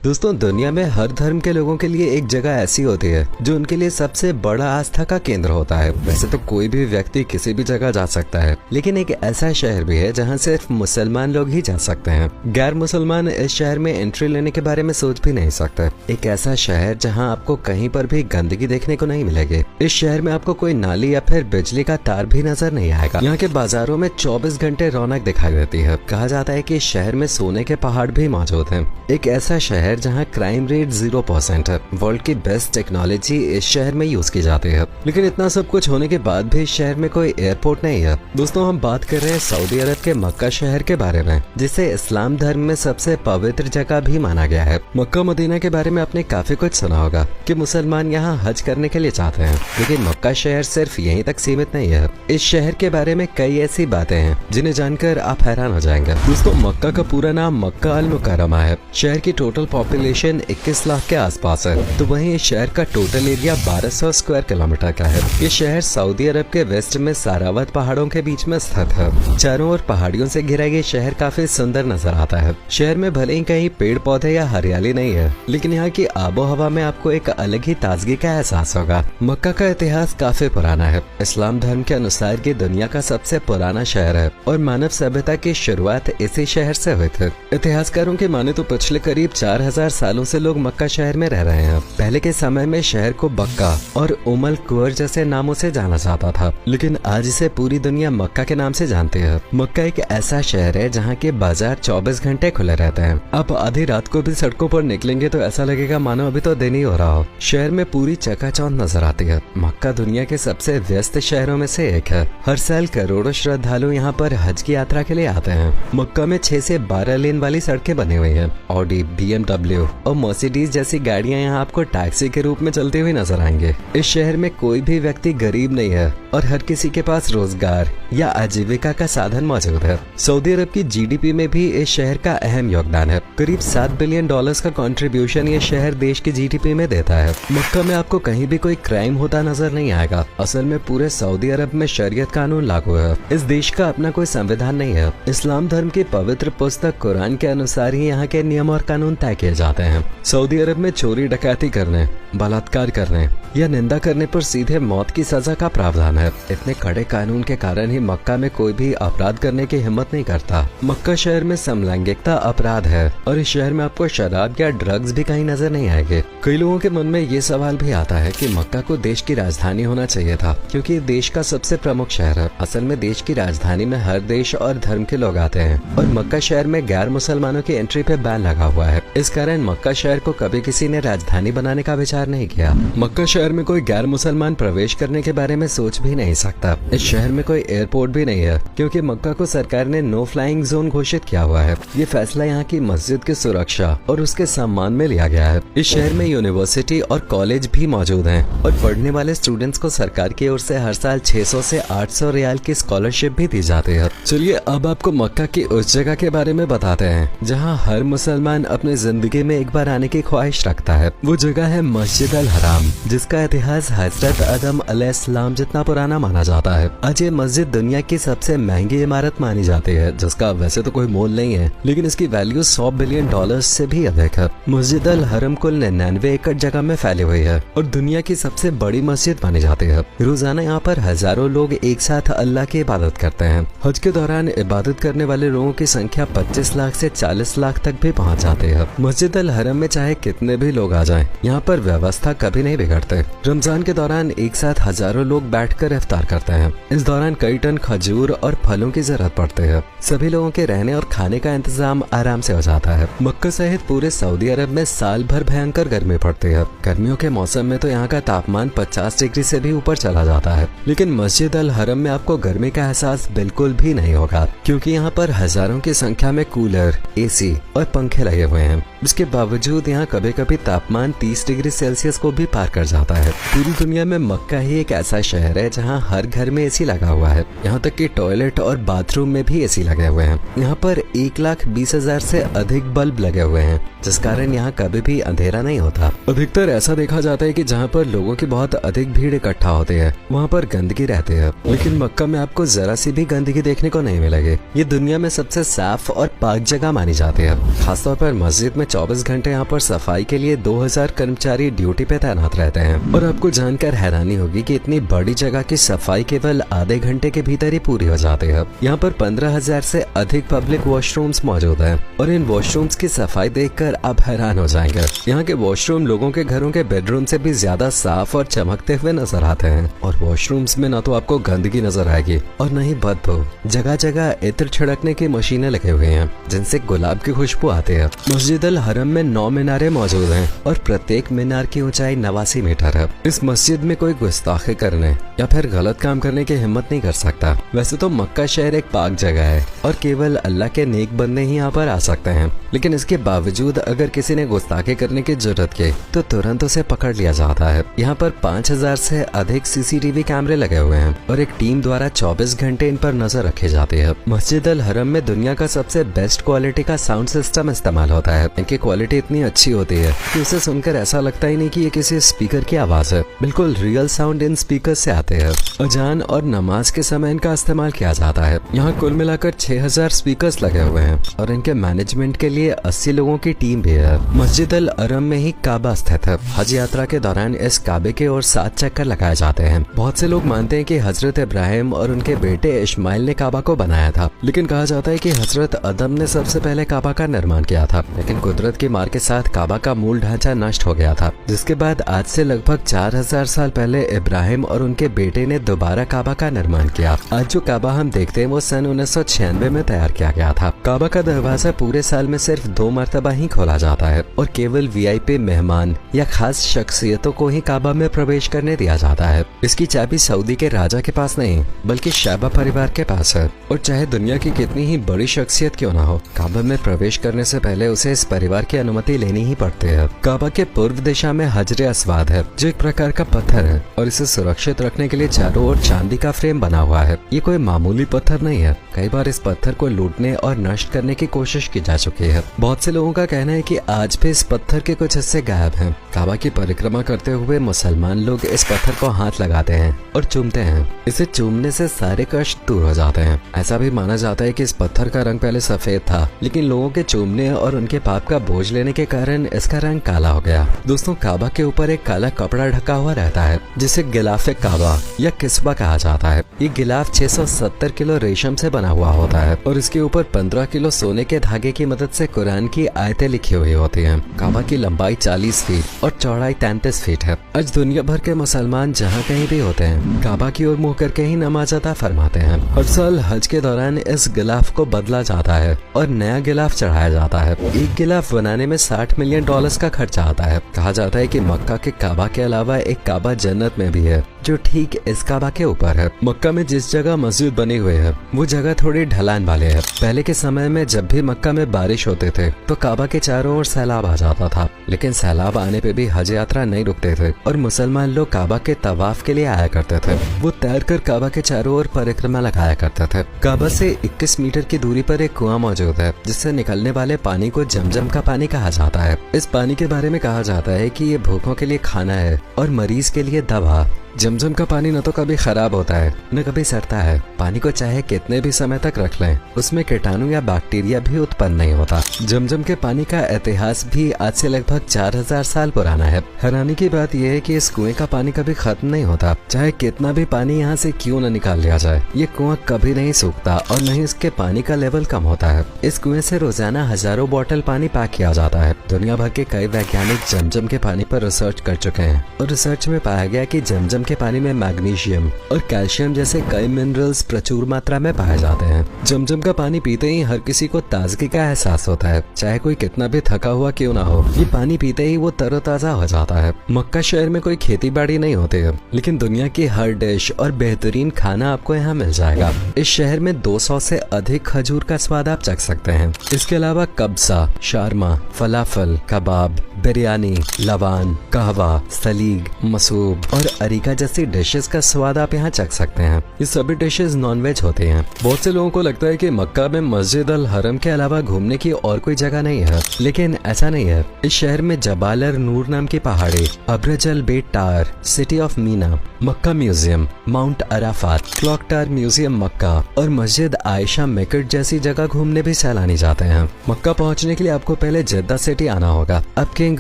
दोस्तों, दुनिया में हर धर्म के लोगों के लिए एक जगह ऐसी होती है जो उनके लिए सबसे बड़ा आस्था का केंद्र होता है। वैसे तो कोई भी व्यक्ति किसी भी जगह जा सकता है, लेकिन एक ऐसा शहर भी है जहां सिर्फ मुसलमान लोग ही जा सकते हैं। गैर मुसलमान इस शहर में एंट्री लेने के बारे में सोच भी नहीं सकते। एक ऐसा शहर जहाँ आपको कहीं पर भी गंदगी देखने को नहीं मिलेगी। इस शहर में आपको कोई नाली या फिर बिजली का तार भी नजर नहीं आएगा। यहाँ के बाजारों में 24 घंटे रौनक दिखाई देती है। कहा जाता है कि इस शहर में सोने के पहाड़ भी मौजूद हैं। एक ऐसा शहर जहां क्राइम रेट 0% है। वर्ल्ड की बेस्ट टेक्नोलॉजी इस शहर में यूज की जाती है। लेकिन इतना सब कुछ होने के बाद भी इस शहर में कोई एयरपोर्ट नहीं है। दोस्तों, हम बात कर रहे हैं सऊदी अरब के मक्का शहर के बारे में, जिसे इस्लाम धर्म में सबसे पवित्र जगह भी माना गया है। मक्का मदीना के बारे में आपने काफी कुछ सुना होगा कि मुसलमान यहाँ हज करने के लिए चाहते हैं, लेकिन मक्का शहर सिर्फ यहीं तक सीमित नहीं है। इस शहर के बारे में कई ऐसी बातें हैं जिन्हें जानकर आप हैरान हो जाएंगे। दोस्तों, मक्का का पूरा नाम मक्का अल मुकर्रमा है। शहर की टोटल पॉपुलेशन 21 लाख के आसपास है, तो वहीं इस शहर का टोटल एरिया 1200 स्क्वायर किलोमीटर का है। ये शहर सऊदी अरब के वेस्ट में सारावत पहाड़ों के बीच में स्थित है। चारों ओर पहाड़ियों से घिरा ये शहर काफी सुंदर नजर आता है। शहर में भले ही कहीं पेड़ पौधे या हरियाली नहीं है, लेकिन यहाँ की आबो हवा में आपको एक अलग ही ताजगी का एहसास होगा। मक्का का इतिहास काफी पुराना है। इस्लाम धर्म के अनुसार ये दुनिया का सबसे पुराना शहर है और मानव सभ्यता की शुरुआत इसी शहर से हुई थी। इतिहासकारों के माने तो पिछले करीब 4000 सालों से लोग मक्का शहर में रह रहे हैं। पहले के समय में शहर को बक्का और उमल कुवर जैसे नामों से जाना जाता था, लेकिन आज इसे पूरी दुनिया मक्का के नाम से जानती है। मक्का एक ऐसा शहर है जहाँ के बाजार 24 घंटे खुले रहते हैं। आप आधी रात को भी सड़कों पर निकलेंगे तो ऐसा लगेगा मानो अभी तो दिन ही हो रहा हो। शहर में पूरी चकाचौंध नजर आती है। मक्का दुनिया के सबसे व्यस्त शहरों में से एक है। हर साल करोड़ों श्रद्धालु यहाँ पर हज की यात्रा के लिए आते हैं। मक्का में 6 से 12 लेन वाली सड़कें बनी हुई है। ऑडी, BMW और मर्सिडीज जैसी गाड़ियां यहाँ आपको टैक्सी के रूप में चलते हुए नजर आएंगे। इस शहर में कोई भी व्यक्ति गरीब नहीं है और हर किसी के पास रोजगार या आजीविका का साधन मौजूद है। सऊदी अरब की GDP में भी इस शहर का अहम योगदान है। करीब $7 बिलियन का कंट्रीब्यूशन ये शहर देश की GDP में देता है। मक्का में आपको कहीं भी कोई क्राइम होता नजर नहीं आएगा। असल में पूरे सऊदी अरब में शरीयत कानून लागू है। इस देश का अपना कोई संविधान नहीं है। इस्लाम धर्म की पवित्र पुस्तक कुरान के अनुसार ही यहाँ के नियम और कानून तय किए जाते हैं। सऊदी अरब में चोरी डकैती करने, बलात्कार करने या निंदा करने पर सीधे मौत की सजा का प्रावधान है। इतने कड़े कानून के कारण ही मक्का में कोई भी अपराध करने की हिम्मत नहीं करता। मक्का शहर में समलैंगिकता अपराध है और इस शहर में आपको शराब या ड्रग्स भी कहीं नजर नहीं आएंगे। कई लोगों के मन में ये सवाल भी आता है कि मक्का को देश की राजधानी होना चाहिए था, क्योंकि देश का सबसे प्रमुख शहर है। असल में देश की राजधानी में हर देश और धर्म के लोग आते हैं और मक्का शहर में गैर मुसलमानों की एंट्री पे बैन लगा हुआ है। इस कारण मक्का शहर को कभी किसी ने राजधानी बनाने का विचार नहीं किया। मक्का शहर में कोई गैर मुसलमान प्रवेश करने के बारे में सोच भी नहीं सकता। इस शहर में कोई एयरपोर्ट भी नहीं है, क्योंकि मक्का को सरकार ने नो फ्लाइंग जोन घोषित किया हुआ है। ये फैसला यहाँ की मस्जिद की सुरक्षा और उसके सम्मान में लिया गया है। इस शहर में यूनिवर्सिटी और कॉलेज भी मौजूद हैं और पढ़ने वाले स्टूडेंट्स को सरकार की ओर से हर साल 600 से 800 रियाल की स्कॉलरशिप भी दी जाती है। चलिए अब आपको मक्का की उस जगह के बारे में बताते हैं जहाँ हर मुसलमान अपने जिंदगी में एक बार आने की ख्वाहिश रखता है। वो जगह है मस्जिद अल हराम, जिसका इतिहास हजरत आदम अलैहिस्सलाम जितना पुराना माना जाता है। आज ये मस्जिद दुनिया की सबसे महंगी इमारत मानी जाती है, जिसका वैसे तो कोई मोल नहीं है, लेकिन इसकी वैल्यू $100 बिलियन से भी अधिक है। मस्जिद अल हरम कुल 99 एकड़ जगह में फैली हुई है और दुनिया की सबसे बड़ी मस्जिद मानी जाती है। रोजाना यहाँ पर हजारों लोग एक साथ अल्लाह की इबादत करते हैं। हज के दौरान इबादत करने वाले लोगों की संख्या 25 लाख से 40 लाख तक भी पहुँच जाती है। मस्जिद अल हरम में चाहे कितने भी लोग आ जाएं, यहाँ पर व्यवस्था कभी नहीं बिगड़ते। रमजान के दौरान एक साथ हजारों लोग बैठकर इफ्तार करते हैं। इस दौरान कई टन खजूर और फलों की जरूरत पड़ती है। सभी लोगों के रहने और खाने का इंतजाम आराम से हो जाता है। मक्का सहित पूरे सऊदी अरब में साल भर भयंकर गर्मी पड़ती है। गर्मियों के मौसम में तो यहाँ का तापमान 50 डिग्री से भी ऊपर चला जाता है, लेकिन मस्जिद अल हरम में आपको गर्मी का एहसास बिल्कुल भी नहीं होगा, क्योंकि यहाँ पर हजारों की संख्या में कूलर, AC और पंखे लगे हुए हैं। इसके बावजूद यहाँ कभी कभी तापमान 30 डिग्री सेल्सियस को भी पार कर जाता है। पूरी दुनिया में मक्का ही एक ऐसा शहर है जहाँ हर घर में एसी लगा हुआ है, यहाँ तक कि टॉयलेट और बाथरूम में भी एसी लगे हुए हैं। यहाँ पर 1,20,000 से अधिक बल्ब लगे हुए हैं, जिस कारण यहाँ कभी भी अंधेरा नहीं होता। अधिकतर ऐसा देखा जाता है कि जहाँ पर लोगों की बहुत अधिक भीड़ इकट्ठा होती है वहाँ पर गंदगी रहती है, लेकिन मक्का में आपको जरा सी भी गंदगी देखने को नहीं मिलेगी। ये दुनिया में सबसे साफ और पाक जगह मानी जाती है। खासतौर पर मस्जिद में 24 घंटे यहाँ पर सफाई के लिए 2000 कर्मचारी ड्यूटी पे तैनात रहते हैं। और आपको जानकर हैरानी होगी कि इतनी बड़ी जगह की सफाई केवल आधे घंटे के भीतर ही पूरी हो जाती है। यहाँ पर 15,000 से अधिक पब्लिक वॉशरूम्स मौजूद हैं और इन वॉशरूम्स की सफाई देखकर आप हैरान हो जाएंगे। यहाँ के वॉशरूम लोगों के घरों के बेडरूम से भी ज्यादा साफ और चमकते हुए नजर आते हैं। और वॉशरूम्स में न तो आपको गंदगी नजर आएगी और न ही बदबू। जगह जगह इत्र छिड़कने की मशीनें लगे हुए हैं जिनसे गुलाब की खुशबू आती है। मस्जिद अल हरम में 9 मीनारें मौजूद हैं और प्रत्येक मीनार की ऊंचाई 89 मीटर है। इस मस्जिद में कोई गुस्ताखी करने या फिर गलत काम करने की हिम्मत नहीं कर सकता। वैसे तो मक्का शहर एक पाक जगह है और केवल अल्लाह के नेक बंदे ही यहाँ पर आ सकते हैं, लेकिन इसके बावजूद अगर किसी ने गुस्ताखी करने की जरूरत की तो तुरंत उसे पकड़ लिया जाता है। यहाँ पर 5000 से अधिक सीसीटीवी कैमरे लगे हुए हैं और एक टीम द्वारा 24 घंटे इन पर नजर रखी जाती है। मस्जिद अल हरम में दुनिया का सबसे बेस्ट क्वालिटी का साउंड सिस्टम इस्तेमाल होता है। इनकी क्वालिटी इतनी अच्छी होती है कि उसे सुनकर ऐसा लगता ही नहीं कि ये किसी स्पीकर की आवाज है। बिल्कुल रियल साउंड इन स्पीकर से आते हैं। अजान और नमाज के समय इनका इस्तेमाल किया जाता है। यहाँ कुल मिलाकर 6000 स्पीकर्स लगे हुए हैं और इनके मैनेजमेंट के लिए 80 लोगों की टीम भी है। मस्जिद अल हरम में ही काबा स्थित है। हज यात्रा के दौरान इस काबे के ओर 7 चक्कर लगाए जाते हैं। बहुत से लोग मानते हैं कि हजरत इब्राहिम और उनके बेटे इस्माइल ने काबा को बनाया था, लेकिन कहा जाता है कि हजरत आदम ने सबसे पहले काबा का निर्माण किया था, लेकिन कुदरत की मार के साथ काबा का मूल ढांचा नष्ट हो गया था, जिसके बाद आज से लगभग 4000 साल पहले इब्राहिम और उनके बेटे ने दोबारा काबा का निर्माण किया। आज जो काबा हम देखते हैं वो सन 1996 में तैयार किया गया था। काबा का दरवाजा पूरे साल में सिर्फ 2 मरतबा ही खोला जाता है और केवल वीआईपी मेहमान या खास शख्सियतों को ही काबा में प्रवेश करने दिया जाता है। इसकी चाबी सऊदी के राजा के पास नहीं बल्कि शैबा परिवार के पास है और चाहे दुनिया की कितनी ही बड़ी शख्सियत क्यों ना हो, काबा में प्रवेश करने से पहले उसे इस परिवार की अनुमति लेनी ही पड़ती है। काबा के पूर्व दिशा में हजरे अस्वाद है जो एक प्रकार का पत्थर है और इसे सुरक्षित रखने के लिए चारों ओर चांदी का फ्रेम बना हुआ है। ये कोई मामूली पत्थर नहीं है। कई बार इस पत्थर को लूटने और नष्ट करने की कोशिश की जा चुकी है। बहुत से लोगों का कहना है कि आज भी इस पत्थर के कुछ हिस्से गायब हैं। काबा की परिक्रमा करते हुए मुसलमान लोग इस पत्थर को हाथ लगाते हैं और चूमते हैं। इसे चूमने से सारे कष्ट दूर हो जाते हैं। ऐसा भी माना जाता है कि इस पत्थर का रंग पहले सफेद था, लेकिन लोगों के चूमने और उनके पाप का बोझ लेने के कारण इसका रंग काला हो गया। दोस्तों, काबा के ऊपर एक काला कपड़ा ढका हुआ रहता है जिसे गिलाफ काबा या किस्बा कहा जाता है। ये गिलाफ 670 किलो रेशम से बना हुआ होता है और इसके ऊपर 15 किलो सोने के धागे की मदद से कुरान की आयतें लिखी हुई होती हैं। काबा की लंबाई 40 फीट और चौड़ाई 33 फीट है। आज दुनिया भर के मुसलमान जहाँ कहीं भी होते हैं काबा की ओर मुंह करके ही नमाज अता फरमाते हैं। हर साल हज के दौरान इस गिलाफ को बदला जाता है और नया गिलाफ चढ़ाया जाता है। एक गिलाफ बनाने में $60 मिलियन का खर्चा आता है। कहा जाता है कि मक्का के काबा के अलावा एक काबा जन्नत में भी है जो ठीक इस काबा के ऊपर है। मक्का में जिस जगह मस्जिद बनी हुई है वो जगह थोड़ी ढलान वाले है। पहले के समय में जब भी मक्का में बारिश होते थे तो काबा के चारों ओर सैलाब आ जाता था, लेकिन सैलाब आने पे भी हज यात्रा नहीं रुकते थे और मुसलमान लोग काबा के तवाफ के लिए आया करते थे। वो तैर कर काबा के चारों ओर परिक्रमा लगाया करते थे। काबा से 21 मीटर की दूरी पर एक कुआं मौजूद है जिससे निकलने वाले पानी को जमजम का पानी कहा जाता है। इस पानी के बारे में कहा जाता है कि ये भूखों के लिए खाना है और मरीज के लिए दवा। जमजम का पानी न तो कभी खराब होता है न कभी सड़ता है। पानी को चाहे कितने भी समय तक रख लें उसमें कीटाणु या बैक्टीरिया भी उत्पन्न नहीं होता। जमजम के पानी का इतिहास भी आज से लगभग 4000 साल पुराना है। हैरानी की बात यह है कि इस कुएं का पानी कभी खत्म नहीं होता, चाहे कितना भी पानी यहाँ से क्यों न निकाल लिया जाए। ये कुआं कभी नहीं सूखता और न ही इसके पानी का लेवल कम होता है। इस कुएं से रोजाना हजारों बोतल पानी पैक किया जाता है। दुनिया भर के कई वैज्ञानिक जमजम के पानी पर रिसर्च कर चुके हैं और रिसर्च में पाया गया कि जमजम के पानी में मैग्नीशियम और कैल्शियम जैसे कई मिनरल्स प्रचुर मात्रा में पाए जाते हैं। जमजम का पानी पीते ही हर किसी को ताजगी का एहसास होता है, चाहे कोई कितना भी थका हुआ क्यों ना हो। ये पानी पीते ही वो तरोताजा हो जाता है। मक्का शहर में कोई खेती बाड़ी नहीं होती है, लेकिन दुनिया की हर डिश और बेहतरीन खाना आपको यहाँ मिल जाएगा। इस शहर में 200 से अधिक खजूर का स्वाद आप चख सकते हैं। इसके अलावा कब्सा, शारमा, फलाफल, कबाब, बिरयानी, लवान, कहवा, सलीग, मसूब और अरीका जैसी डिशेस का स्वाद आप यहाँ चख सकते हैं। ये सभी डिशेस नॉनवेज होती हैं। बहुत से लोगों को लगता है कि मक्का में मस्जिद अल हरम के अलावा घूमने की और कोई जगह नहीं है, लेकिन ऐसा नहीं है। इस शहर में जबालर नूर नाम की पहाड़ी, Abraj al Bait tower, city of Mina, Makkah museum, mount Arafat, clock tower museum Makkah और मस्जिद आयशा मेकट जैसी जगह घूमने भी सैलानी जाते हैं। मक्का पहुंचने के लिए आपको पहले जद्दा सिटी आना होगा। अब किंग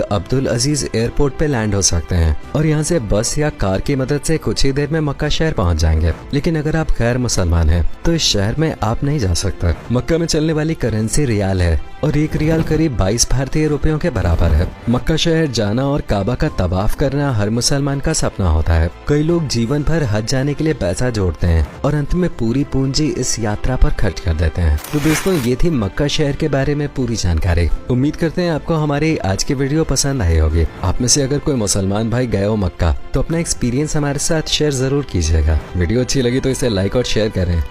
अब्दुल अजीज एयरपोर्ट पे लैंड हो सकते हैं और यहाँ से बस या कार की मदद से कुछ ही देर में मक्का शहर पहुंच जाएंगे। लेकिन अगर आप गैर मुसलमान हैं तो इस शहर में आप नहीं जा सकते। मक्का में चलने वाली करेंसी रियाल है और 1 रियाल करीब 22 भारतीय रुपयों के बराबर है। मक्का शहर जाना और काबा का तवाफ करना हर मुसलमान का सपना होता है। कई लोग जीवन भर हज जाने के लिए पैसा जोड़ते हैं और अंत में पूरी पूंजी इस यात्रा पर खर्च कर देते हैं। तो दोस्तों, ये थी मक्का शहर के बारे में पूरी जानकारी। उम्मीद करते हैं आपको हमारी आज की वीडियो पसंद आई होगी। आप में से अगर कोई मुसलमान भाई गए हो मक्का तो अपना एक्सपीरियंस हमारे साथ शेयर जरूर कीजिएगा। वीडियो अच्छी लगी तो इसे लाइक और शेयर करें।